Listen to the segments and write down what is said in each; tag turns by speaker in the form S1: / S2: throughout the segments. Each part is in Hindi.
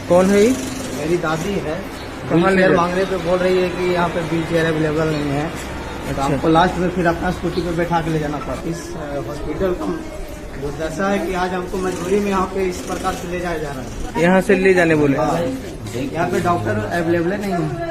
S1: कौन है ये?
S2: मेरी दादी है।
S1: कहाँ ले
S2: व्हीलचेयर
S1: जाए?
S2: मांगने पे बोल रही है कि यहाँ पे व्हीलचेयर अवेलेबल नहीं है। तो हमको लास्ट में फिर अपना स्कूटी पे बैठा के ले जाना पड़ा। इस हॉस्पिटल का जो दशा है कि आज हमको मजबूरी में यहाँ पे इस प्रकार से ले जाया जा रहा है।
S1: यहाँ से ले जाने बोले?
S2: यहाँ पे डॉक्टर अवेलेबल नहीं है,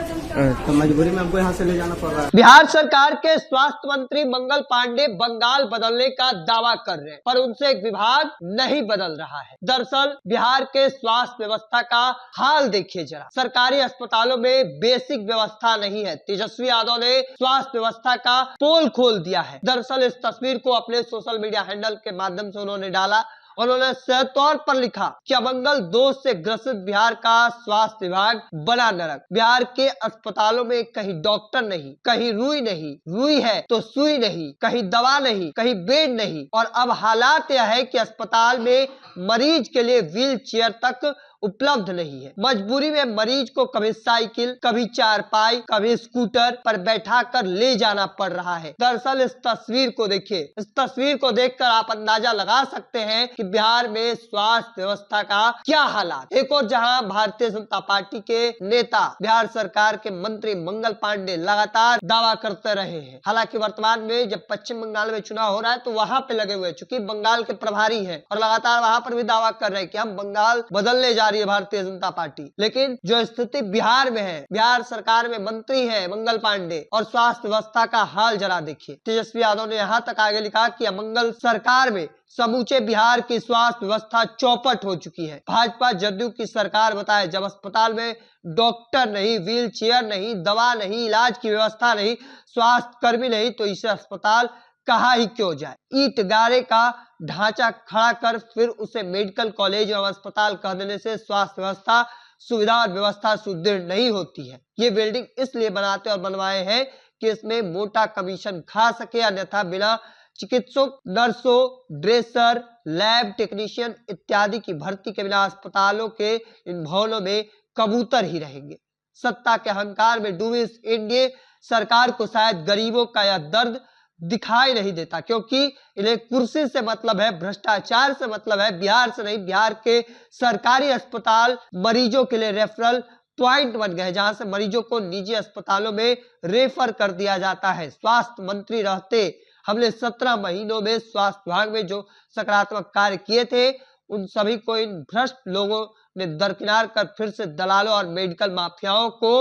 S2: तो मजबूरी में हमको यहाँ से ले जाना पड़ रहा है।
S3: बिहार सरकार के स्वास्थ्य मंत्री मंगल पांडे बंगाल बदलने का दावा कर रहे हैं, पर उनसे एक विभाग नहीं बदल रहा है। दरअसल बिहार के स्वास्थ्य व्यवस्था का हाल देखिए जरा। सरकारी अस्पतालों में बेसिक व्यवस्था नहीं है। तेजस्वी यादव ने स्वास्थ्य व्यवस्था का पोल खोल दिया है। दरअसल इस तस्वीर को अपने सोशल मीडिया हैंडल के माध्यम से उन्होंने डाला। उन्होंने सह तौर पर लिखा कि अमंगल दोष से ग्रसित बिहार का स्वास्थ्य विभाग बना नरक। बिहार के अस्पतालों में कहीं डॉक्टर नहीं, कहीं रुई नहीं, रुई है तो सुई नहीं, कहीं दवा नहीं, कहीं बेड नहीं, और अब हालात यह है कि अस्पताल में मरीज के लिए व्हील चेयर तक उपलब्ध नहीं है। मजबूरी में मरीज को कभी साइकिल, कभी चारपाई, कभी स्कूटर पर बैठा कर ले जाना पड़ रहा है। दरअसल इस तस्वीर को देखिए। इस तस्वीर को देखकर आप अंदाजा लगा सकते हैं कि बिहार में स्वास्थ्य व्यवस्था का क्या हालात। एक और जहां भारतीय जनता पार्टी के नेता, बिहार सरकार के मंत्री मंगल पांडे लगातार दावा करते रहे हैं। हालांकि वर्तमान में जब पश्चिम बंगाल में चुनाव हो रहा है तो वहां पे लगे हुए, चूंकि बंगाल के प्रभारी हैं और लगातार वहां पर भी दावा कर रहे हैं कि हम बंगाल बदलने जा रही है भारतीय जनता पार्टी। लेकिन जो स्थिति बिहार में है, बिहार सरकार में मंत्री है मंगल पांडे, और स्वास्थ्य व्यवस्था का हाल जरा देखिए। तेजस्वी यादव ने यहाँ तक आगे लिखा कि मंगल सरकार में समूचे बिहार की स्वास्थ्य व्यवस्था चौपट हो चुकी है। भाजपा जदयू की सरकार बताए जब अस्पताल में डॉक्टर नहीं, व्हील चेयर नहीं, दवा नहीं, इलाज की व्यवस्था नहीं, स्वास्थ्य कर्मी नहीं, तो इसे अस्पताल कहा ही क्यों जाए। ईंट गारे का ढांचा खड़ा कर फिर उसे मेडिकल कॉलेज और अस्पताल कह देने से स्वास्थ्य व्यवस्था, सुविधा और व्यवस्था सुदृढ़ नहीं होती है। ये बिल्डिंग इसलिए बनाते और बनवाए हैं कि इसमें मोटा कमीशन खा सके, अन्यथा बिना चिकित्सक, नर्सों, ड्रेसर, लैब टेक्नीशियन इत्यादि की भर्ती के बिना अस्पतालों के इन भवनों में कबूतर ही रहेंगे। सत्ता के अहंकार में डूबी इस एनडीए सरकार को शायद गरीबों का यह दर्द दिखाई नहीं देता, क्योंकि इन्हें कुर्सी से मतलब है, भ्रष्टाचार से मतलब है, बिहार से नहीं। बिहार के सरकारी अस्पताल मरीजों के लिए रेफरल पॉइंट बन गए, जहां से मरीजों को निजी अस्पतालों में रेफर कर दिया जाता है। स्वास्थ्य मंत्री रहते हमने 17 महीनों में स्वास्थ्य विभाग में जो सकारात्मक कार्य किए थे, उन सभी को इन भ्रष्ट लोगों ने दरकिनार कर फिर से दलालों और मेडिकल माफियाओं को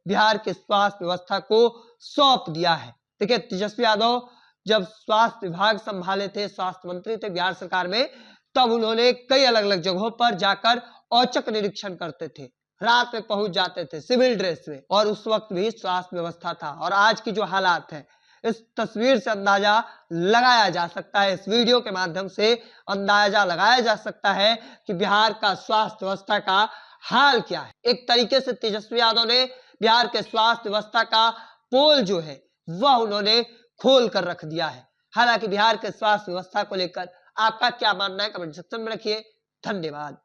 S3: बिहार के स्वास्थ्य व्यवस्था को सौंप दिया है। देखिए, तेजस्वी यादव जब स्वास्थ्य विभाग संभाले थे, स्वास्थ्य मंत्री थे बिहार सरकार में, तब उन्होंने कई अलग अलग जगहों पर जाकर औचक निरीक्षण करते थे। रात में पहुंच जाते थे सिविल ड्रेस में, और उस वक्त भी स्वास्थ्य व्यवस्था था। और आज की जो हालात है, इस तस्वीर से अंदाजा लगाया जा सकता है, इस वीडियो के माध्यम से अंदाजा लगाया जा सकता है कि बिहार का स्वास्थ्य व्यवस्था का हाल क्या है। एक तरीके से तेजस्वी यादव ने बिहार के स्वास्थ्य व्यवस्था का पोल जो है वह उन्होंने खोल कर रख दिया है। हालांकि बिहार के स्वास्थ्य व्यवस्था को लेकर आपका क्या मानना है, कमेंट सेक्शन में रखिए। धन्यवाद।